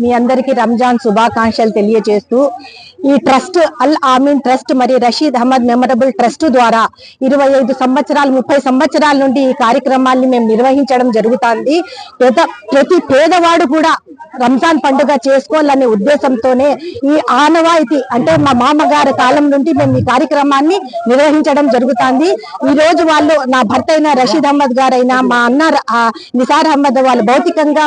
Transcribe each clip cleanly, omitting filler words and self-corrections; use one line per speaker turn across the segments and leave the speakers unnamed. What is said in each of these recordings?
మీ అందరికీ రంజాన్ శుభాకాంక్షలు తెలియజేస్తూ ఈ ట్రస్ట్ అల్ ఆమీన్ ట్రస్ట్ మరియు రషీద్ అహ్మద్ మెమరబుల్ ట్రస్ట్ ద్వారా 25 సంవత్సరాలు 30 సంవత్సరాల నుండి ఈ కార్యక్రమాన్ని మేము నిర్వహించడం జరుగుతుంది. ప్రతి పేదవాడు కూడా రంజాన్ పండుగ చేసుకోవాలనే ఉద్దేశంతోనే ఈ ఆనవాయితీ అంటే మా మామగారి కాలం నుండి మేము ఈ కార్యక్రమాన్ని నిర్వహించడం జరుగుతుంది. ఈ రోజు వాళ్ళు నా భర్త అయిన రషీద్ అహ్మద్ గారైనా మా అన్న నిసార్ అహ్మద్ వాళ్ళు భౌతికంగా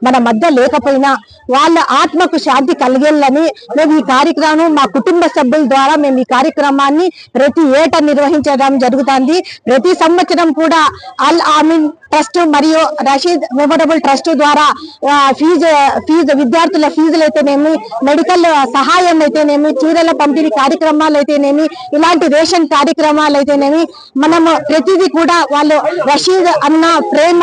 మన మధ్య లేకపోయినా వాళ్ళ ఆత్మకు శాంతి కలిగేయాలని మేము ఈ కార్యక్రమం మా కుటుంబ సభ్యుల ద్వారా మేము ఈ కార్యక్రమాన్ని ప్రతి ఏటా నిర్వహించడం జరుగుతుంది. ప్రతి సంవత్సరం కూడా అల్ ఆమీన్ ట్రస్ట్ మరియు రషీద్ మెమరబుల్ ట్రస్ట్ ద్వారా ఫీజు విద్యార్థుల ఫీజులు అయితేనేమి, మెడికల్ సహాయం అయితేనేమి, చీరల పంపిణీ కార్యక్రమాలు అయితేనేమి, ఇలాంటి రేషన్ కార్యక్రమాలు అయితేనేమి మనము ప్రతిదీ కూడా వాళ్ళు రషీద్ అన్న ప్రేమ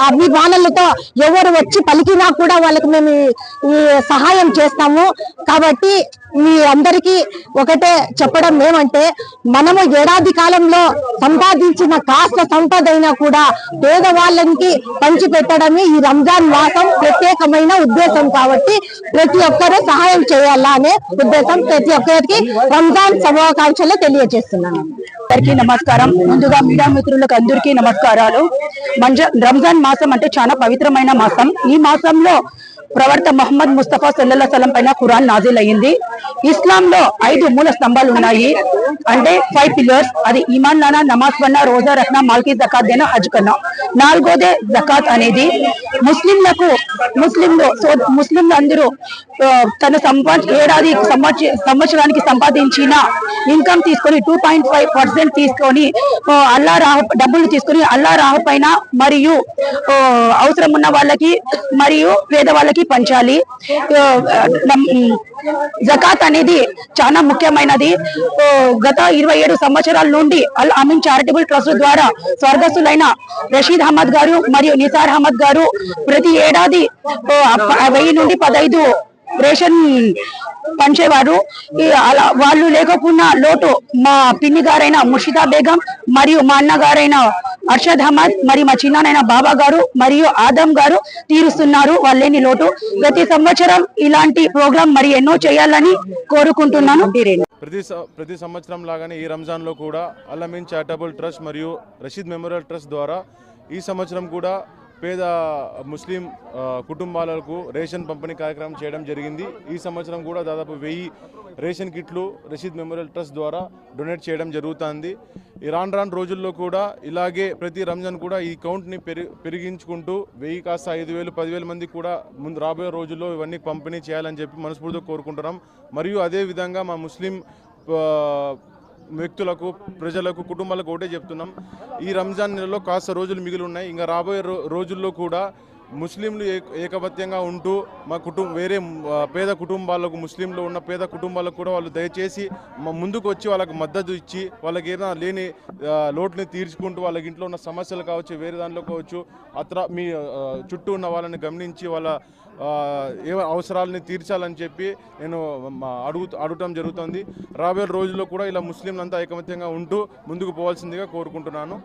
అభిమానులతో ఎవరు వచ్చి పలికినా కూడా వాళ్ళకి మేము ఈ సహాయం చేస్తాము. కాబట్టి మీ అందరికీ ఒకటే చెప్పడం ఏమంటే మనము ఏడాది కాలంలో సంపాదించిన కాస్త సంపద అయినా కూడా పేదవాళ్ళకి పంచి పెట్టడమే ఈ రంజాన్ మాసం ప్రత్యేకమైన ఉద్దేశం. కాబట్టి ప్రతి ఒక్కరూ సహాయం చేయాలా అనే ఉద్దేశం ప్రతి ఒక్కరికి రంజాన్ శుభాకాంక్షలు తెలియజేస్తున్నాను.
అందరికీ నమస్కారం. ముందుగా మీడియా మిత్రులకు అందరికీ నమస్కారాలు. రంజాన్ మాసం అంటే చాలా పవిత్రమైన మాసం. ఈ మాసంలో ప్రవక్త మొహమ్మద్ ముస్తఫా సల్లల్లాహు అలైహి వసల్లం పైన ఖురాన్ నాజిల్ అయ్యింది. ఇస్లాం లో 5 మూల స్తంభాలు ఉన్నాయి, అంటే 5 పిల్లర్స్. అది ఈమాన్ లానా, నమాజ్ పన్నా, రోజా రఖనా, మాల్కి జకాత్ దేనా, హజ్ కన్నా. 4వదే జకాత్ అనేది ముస్లింలు అందరూ తన ఏడాది సంవత్సరానికి సంపాదించిన ఇన్కమ్ తీసుకొని 2.5% తీసుకొని డబ్బులు తీసుకొని అల్లా రాహ పైన మరియు అవసరం ఉన్న వాళ్ళకి మరియు పేదవాళ్ళకి పంచాలి. జకాత్ అనేది చాలా ముఖ్యమైనది. గత 27 సంవత్సరాల నుండి అల్ ఆమీన్ చారిటబుల్ ట్రస్ట్ ద్వారా స్వర్గస్థులైన రషీద్ అహ్మద్ గారు మరియు నిసార్ అహ్మద్ గారు ప్రతి ఏడాది 1000 నుండి 15 రేషన్ పంచేవారు. అలా వాళ్ళు లేకపోయినా లోటు మా పిన్ని గారైన ముర్షిదా బేగం మరియు మా అన్నగారైన అర్షద్ అహ్మద్ మరియు మా చిన్ననైన బాబా గారు మరియు ఆదం గారు తీరుస్తున్నారు వాళ్ళేని లోటు. ప్రతి సంవత్సరం ఇలాంటి ప్రోగ్రాం మరి ఎన్నో చేయాలని కోరుకుంటున్నాను.
ప్రతి సంవత్సరం లాగానే ఈ రంజాన్ లో కూడా అల్ ఆమీన్ చారిటబుల్ ట్రస్ట్ మరియు రషీద్ మెమోరియల్ ట్రస్ట్ ద్వారా ఈ సంవత్సరం కూడా పేద ముస్లిం కుటుంబాలకు రేషన్ పంపిణీ కార్యక్రమం చేయడం జరిగింది. ఈ సంవత్సరం కూడా దాదాపు 1000 రేషన్ కిట్లు రషీద్ మెమోరియల్ ట్రస్ట్ ద్వారా డొనేట్ చేయడం జరుగుతుంది. ఈ రాను రోజుల్లో కూడా ఇలాగే ప్రతి రంజాన్ కూడా ఈ కౌంట్ని పెరిగించుకుంటూ 1000 కాస్త 5000 10,000 మందికి కూడా ముందు రాబోయే రోజుల్లో ఇవన్నీ పంపిణీ చేయాలని చెప్పి మనస్ఫూర్తిగా కోరుకుంటున్నాం. మరియు అదేవిధంగా మా ముస్లిం వ్యక్తులకు, ప్రజలకు, కుటుంబాలకు ఒకటే చెప్తున్నాం, ఈ రంజాన్ నెలలో కాస్త రోజులు మిగిలి ఉన్నాయి. ఇంకా రాబోయే రోజుల్లో కూడా ముస్లింలు ఏకమత్యంగా ఉంటూ మా వేరే పేద కుటుంబాలకు, ముస్లింలు ఉన్న పేద కుటుంబాలకు కూడా వాళ్ళు దయచేసి ముందుకు వచ్చి వాళ్ళకి మద్దతు ఇచ్చి వాళ్ళకి ఏదైనా లేని లోటుని తీర్చుకుంటూ వాళ్ళకి ఇంట్లో ఉన్న సమస్యలు కావచ్చు, వేరే దాంట్లో కావచ్చు, మీ చుట్టూ ఉన్న వాళ్ళని గమనించి వాళ్ళ ఏ అవసరాలని తీర్చాలని చెప్పి నేను అడగటం జరుగుతుంది. రాబోయే రోజుల్లో కూడా ఇలా ముస్లింలంతా ఐకమత్యంగా ఉంటూ ముందుకు పోవాల్సిందిగా కోరుకుంటున్నాను.